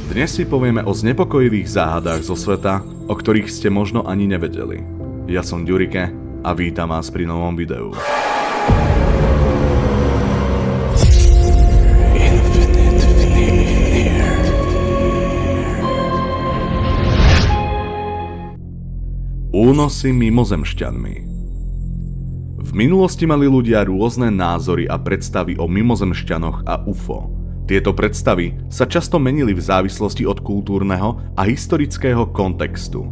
Dnes si povieme o znepokojivých záhadách zo sveta, o ktorých ste možno ani nevedeli. Ja som Ďurike a vítam vás pri novom videu. Únosy mimozemšťanmi. V minulosti mali ľudia rôzne názory a predstavy o mimozemšťanoch a UFO. Tieto predstavy sa často menili v závislosti od kultúrneho a historického kontextu.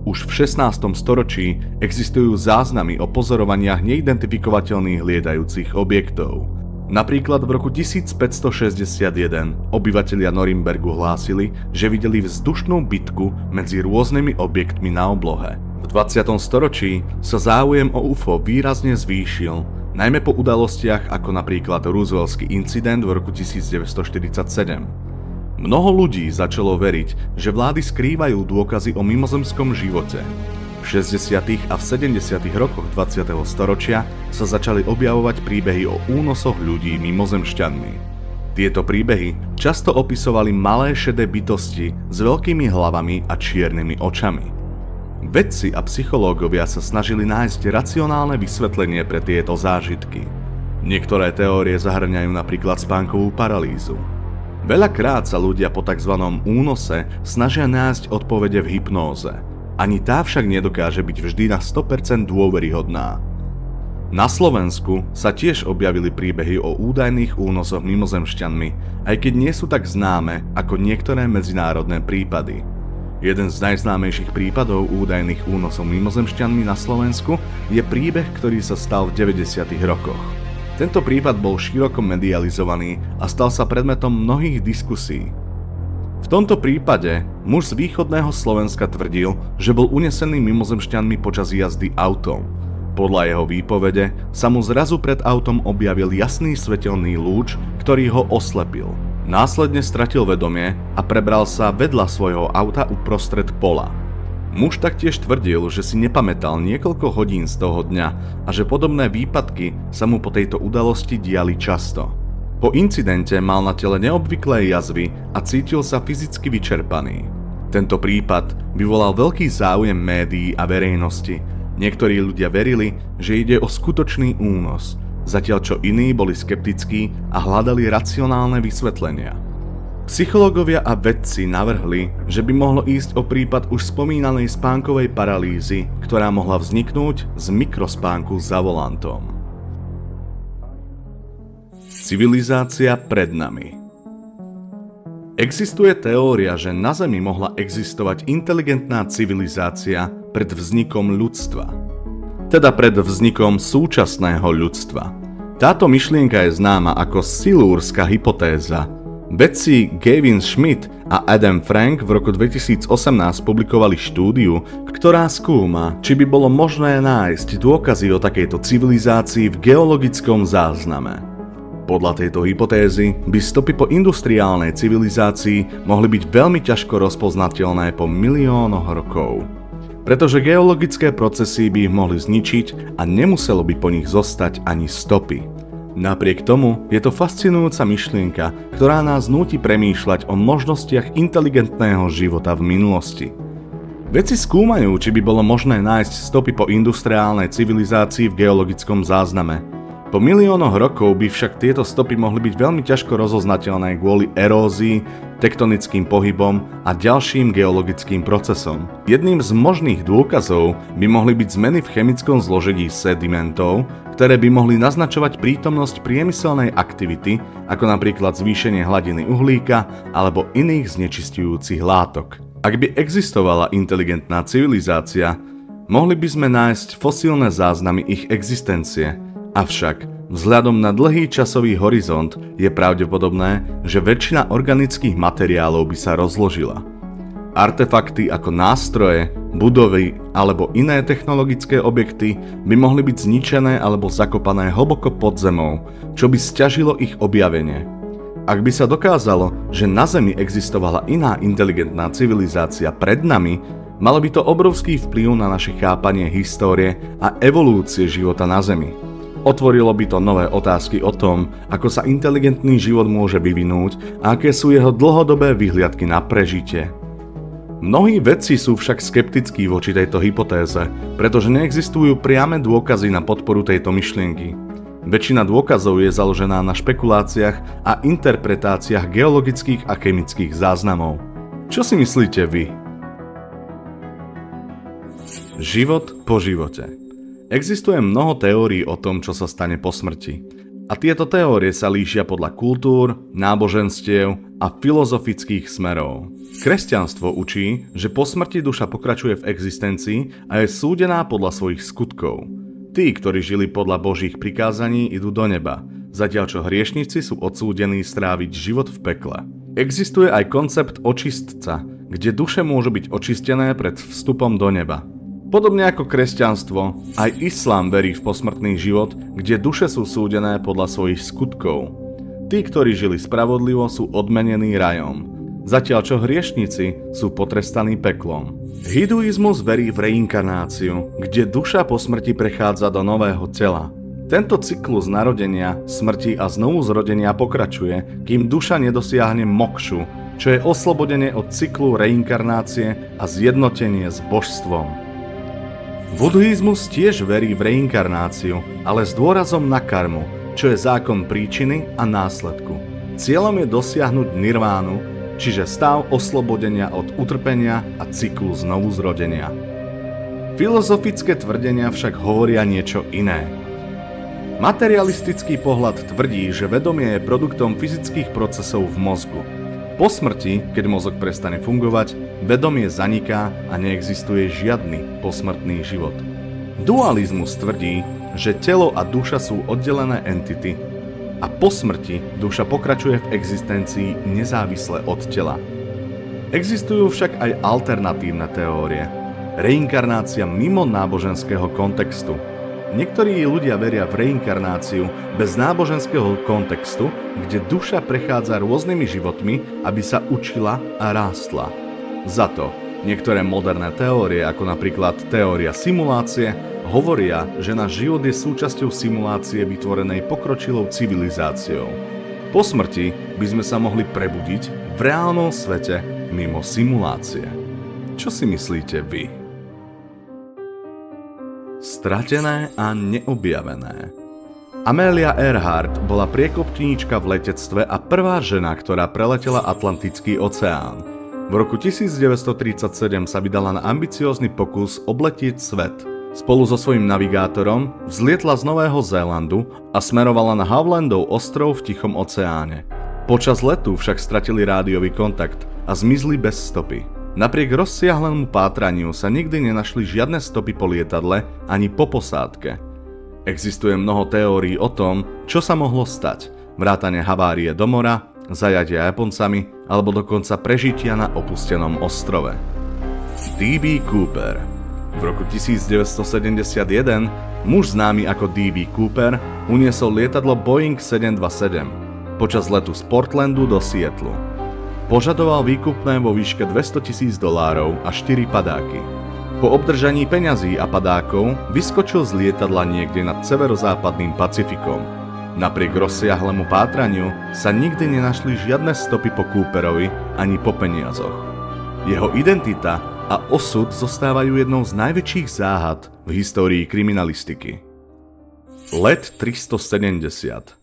Už v 16. storočí existujú záznamy o pozorovaniach neidentifikovateľných lietajúcich objektov. Napríklad v roku 1561 obyvatelia Norimbergu hlásili, že videli vzdušnú bitku medzi rôznymi objektmi na oblohe. V 20. storočí sa záujem o UFO výrazne zvýšil, najmä po udalostiach ako napríklad Rooseveltský incident v roku 1947. Mnoho ľudí začalo veriť, že vlády skrývajú dôkazy o mimozemskom živote. V 60. a v 70. rokoch 20. storočia sa začali objavovať príbehy o únosoch ľudí mimozemšťanmi. Tieto príbehy často opisovali malé šedé bytosti s veľkými hlavami a čiernymi očami. Vedci a psychológovia sa snažili nájsť racionálne vysvetlenie pre tieto zážitky. Niektoré teórie zahŕňajú napríklad spánkovú paralýzu. Veľakrát sa ľudia po tzv. Únose snažia nájsť odpovede v hypnóze. Ani tá však nedokáže byť vždy na 100% dôveryhodná. Na Slovensku sa tiež objavili príbehy o údajných únosoch mimozemšťanmi, aj keď nie sú tak známe ako niektoré medzinárodné prípady. Jeden z najznámejších prípadov údajných únosov mimozemšťanmi na Slovensku je príbeh, ktorý sa stal v 90. rokoch. Tento prípad bol široko medializovaný a stal sa predmetom mnohých diskusí. V tomto prípade muž z východného Slovenska tvrdil, že bol unesený mimozemšťanmi počas jazdy autom. Podľa jeho výpovede sa mu zrazu pred autom objavil jasný svetelný lúč, ktorý ho oslepil. Následne stratil vedomie a prebral sa vedľa svojho auta uprostred pola. Muž taktiež tvrdil, že si nepamätal niekoľko hodín z toho dňa a že podobné výpadky sa mu po tejto udalosti diali často. Po incidente mal na tele neobvyklé jazvy a cítil sa fyzicky vyčerpaný. Tento prípad vyvolal veľký záujem médií a verejnosti. Niektorí ľudia verili, že ide o skutočný únos, zatiaľ čo iní boli skeptickí a hľadali racionálne vysvetlenia. Psychológovia a vedci navrhli, že by mohlo ísť o prípad už spomínanej spánkovej paralýzy, ktorá mohla vzniknúť z mikrospánku za volantom. Civilizácia pred nami. Existuje teória, že na Zemi mohla existovať inteligentná civilizácia pred vznikom ľudstva. Teda pred vznikom súčasného ľudstva. Táto myšlienka je známa ako silúrska hypotéza. Vedci Gavin Schmidt a Adam Frank v roku 2018 publikovali štúdiu, ktorá skúma, či by bolo možné nájsť dôkazy o takejto civilizácii v geologickom zázname. Podľa tejto hypotézy by stopy po industriálnej civilizácii mohli byť veľmi ťažko rozpoznateľné po miliónoch rokov. Pretože geologické procesy by ich mohli zničiť a nemuselo by po nich zostať ani stopy. Napriek tomu je to fascinujúca myšlienka, ktorá nás núti premýšľať o možnostiach inteligentného života v minulosti. Vedci skúmajú, či by bolo možné nájsť stopy po industriálnej civilizácii v geologickom zázname. Po miliónoch rokov by však tieto stopy mohli byť veľmi ťažko rozoznateľné kvôli erózii, tektonickým pohybom a ďalším geologickým procesom. Jedným z možných dôkazov by mohli byť zmeny v chemickom zložení sedimentov, ktoré by mohli naznačovať prítomnosť priemyselnej aktivity, ako napríklad zvýšenie hladiny uhlíka alebo iných znečisťujúcich látok. Ak by existovala inteligentná civilizácia, mohli by sme nájsť fosílne záznamy ich existencie. Avšak, vzhľadom na dlhý časový horizont je pravdepodobné, že väčšina organických materiálov by sa rozložila. Artefakty ako nástroje, budovy alebo iné technologické objekty by mohli byť zničené alebo zakopané hlboko pod zemou, čo by sťažilo ich objavenie. Ak by sa dokázalo, že na Zemi existovala iná inteligentná civilizácia pred nami, malo by to obrovský vplyv na naše chápanie histórie a evolúcie života na Zemi. Otvorilo by to nové otázky o tom, ako sa inteligentný život môže vyvinúť a aké sú jeho dlhodobé vyhliadky na prežitie. Mnohí vedci sú však skeptickí voči tejto hypotéze, pretože neexistujú priame dôkazy na podporu tejto myšlienky. Väčšina dôkazov je založená na špekuláciách a interpretáciách geologických a chemických záznamov. Čo si myslíte vy? Život po živote. Existuje mnoho teórií o tom, čo sa stane po smrti. A tieto teórie sa líšia podľa kultúr, náboženstiev a filozofických smerov. Kresťanstvo učí, že po smrti duša pokračuje v existencii a je súdená podľa svojich skutkov. Tí, ktorí žili podľa Božích prikázaní, idú do neba, zatiaľ čo hriešnici sú odsúdení stráviť život v pekle. Existuje aj koncept očistca, kde duše môžu byť očistené pred vstupom do neba. Podobne ako kresťanstvo, aj islám verí v posmrtný život, kde duše sú súdené podľa svojich skutkov. Tí, ktorí žili spravodlivo, sú odmenení rajom, zatiaľ čo hriešnici sú potrestaní peklom. Hinduizmus verí v reinkarnáciu, kde duša po smrti prechádza do nového tela. Tento cyklus narodenia, smrti a znovuzrodenia pokračuje, kým duša nedosiahne mokšu, čo je oslobodenie od cyklu reinkarnácie a zjednotenie s božstvom. Buddhizmus tiež verí v reinkarnáciu, ale s dôrazom na karmu, čo je zákon príčiny a následku. Cieľom je dosiahnuť nirvánu, čiže stav oslobodenia od utrpenia a cyklu znovuzrodenia. Filozofické tvrdenia však hovoria niečo iné. Materialistický pohľad tvrdí, že vedomie je produktom fyzických procesov v mozgu. Po smrti, keď mozog prestane fungovať, vedomie zaniká a neexistuje žiadny posmrtný život. Dualizmus tvrdí, že telo a duša sú oddelené entity a po smrti duša pokračuje v existencii nezávisle od tela. Existujú však aj alternatívne teórie. Reinkarnácia mimo náboženského kontextu. Niektorí ľudia veria v reinkarnáciu bez náboženského kontextu, kde duša prechádza rôznymi životmi, aby sa učila a rástla. Za to niektoré moderné teórie, ako napríklad teória simulácie, hovoria, že náš život je súčasťou simulácie vytvorenej pokročilou civilizáciou. Po smrti by sme sa mohli prebudiť v reálnom svete mimo simulácie. Čo si myslíte vy? Stratené a neobjavené. Amelia Earhart bola priekopníčka v letectve a prvá žena, ktorá preletela Atlantický oceán. V roku 1937 sa vydala na ambiciózny pokus obletieť svet. Spolu so svojím navigátorom vzlietla z Nového Zélandu a smerovala na Howlandov ostrov v Tichom oceáne. Počas letu však stratili rádiový kontakt a zmizli bez stopy. Napriek rozsiahlému pátraniu sa nikdy nenašli žiadne stopy po lietadle ani po posádke. Existuje mnoho teórií o tom, čo sa mohlo stať, vrátane havárie do mora, zajatia Japoncami alebo dokonca prežitia na opustenom ostrove. D.B. Cooper. V roku 1971 muž známy ako D.B. Cooper uniesol lietadlo Boeing 727 počas letu z Portlandu do Seattlu. Požadoval výkupné vo výške $200,000 a 4 padáky. Po obdržaní peňazí a padákov vyskočil z lietadla niekde nad severozápadným Pacifikom. Napriek rozsiahlému pátraniu sa nikdy nenašli žiadne stopy po Cooperovi ani po peniazoch. Jeho identita a osud zostávajú jednou z najväčších záhad v histórii kriminalistiky. Let 370.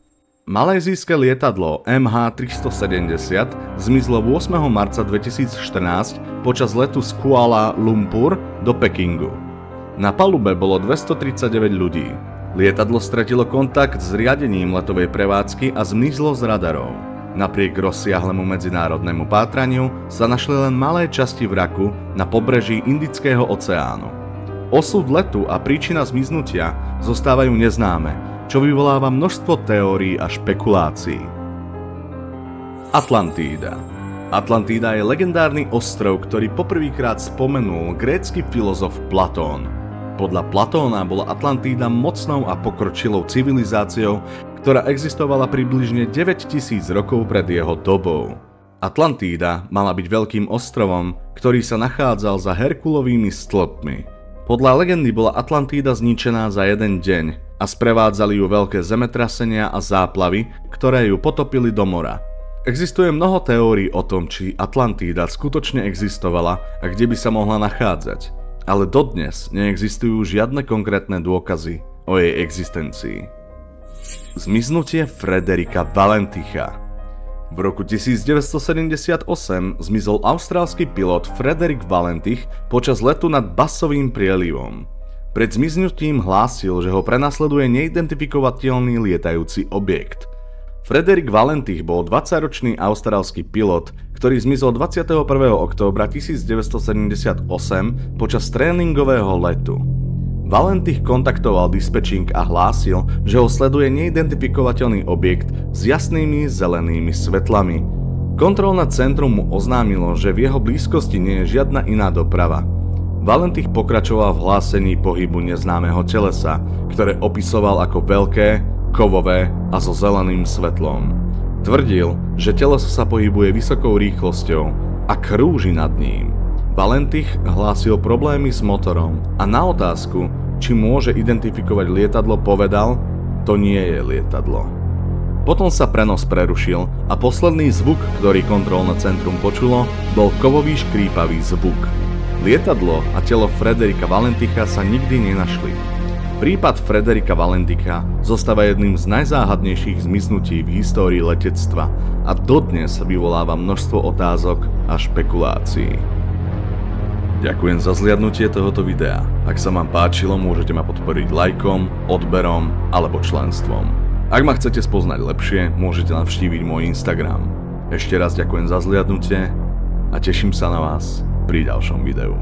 Malajzijské lietadlo MH370 zmizlo 8. marca 2014 počas letu z Kuala Lumpur do Pekingu. Na palube bolo 239 ľudí. Lietadlo stratilo kontakt s riadením letovej prevádzky a zmizlo z radarov. Napriek rozsiahlemu medzinárodnému pátraniu sa našli len malé časti vraku na pobreží Indického oceánu. Osud letu a príčina zmiznutia zostávajú neznáme, čo vyvoláva množstvo teórií a špekulácií. Atlantída. Atlantída je legendárny ostrov, ktorý poprvýkrát spomenul grécky filozof Platón. Podľa Platóna bola Atlantída mocnou a pokročilou civilizáciou, ktorá existovala približne 9000 rokov pred jeho dobou. Atlantída mala byť veľkým ostrovom, ktorý sa nachádzal za Herkulovými stĺpmi. Podľa legendy bola Atlantída zničená za jeden deň a sprevádzali ju veľké zemetrasenia a záplavy, ktoré ju potopili do mora. Existuje mnoho teórií o tom, či Atlantída skutočne existovala a kde by sa mohla nachádzať, ale dodnes neexistujú žiadne konkrétne dôkazy o jej existencii. Zmiznutie Frederika Valenticha. V roku 1978 zmizol austrálsky pilot Frederick Valentich počas letu nad Bassovým prielivom. Pred zmiznutím hlásil, že ho prenasleduje neidentifikovateľný lietajúci objekt. Frederick Valentich bol 20-ročný austrálsky pilot, ktorý zmizol 21. októbra 1978 počas tréningového letu. Valentich kontaktoval dispečing a hlásil, že ho sleduje neidentifikovateľný objekt s jasnými zelenými svetlami. Kontrolné centrum mu oznámilo, že v jeho blízkosti nie je žiadna iná doprava. Valentich pokračoval v hlásení pohybu neznámeho telesa, ktoré opisoval ako veľké, kovové a so zeleným svetlom. Tvrdil, že teleso sa pohybuje vysokou rýchlosťou a krúži nad ním. Valentich hlásil problémy s motorom a na otázku, či môže identifikovať lietadlo, povedal: to nie je lietadlo. Potom sa prenos prerušil a posledný zvuk, ktorý kontrolné centrum počulo, bol kovový škrípavý zvuk. Lietadlo a telo Frederika Valenticha sa nikdy nenašli. Prípad Frederika Valenticha zostáva jedným z najzáhadnejších zmiznutí v histórii letectva a dodnes vyvoláva množstvo otázok a špekulácií. Ďakujem za zliadnutie tohoto videa. Ak sa vám páčilo, môžete ma podporiť lajkom, odberom alebo členstvom. Ak ma chcete spoznať lepšie, môžete navštíviť môj Instagram. Ešte raz ďakujem za zliadnutie a teším sa na vás pri ďalšom videu.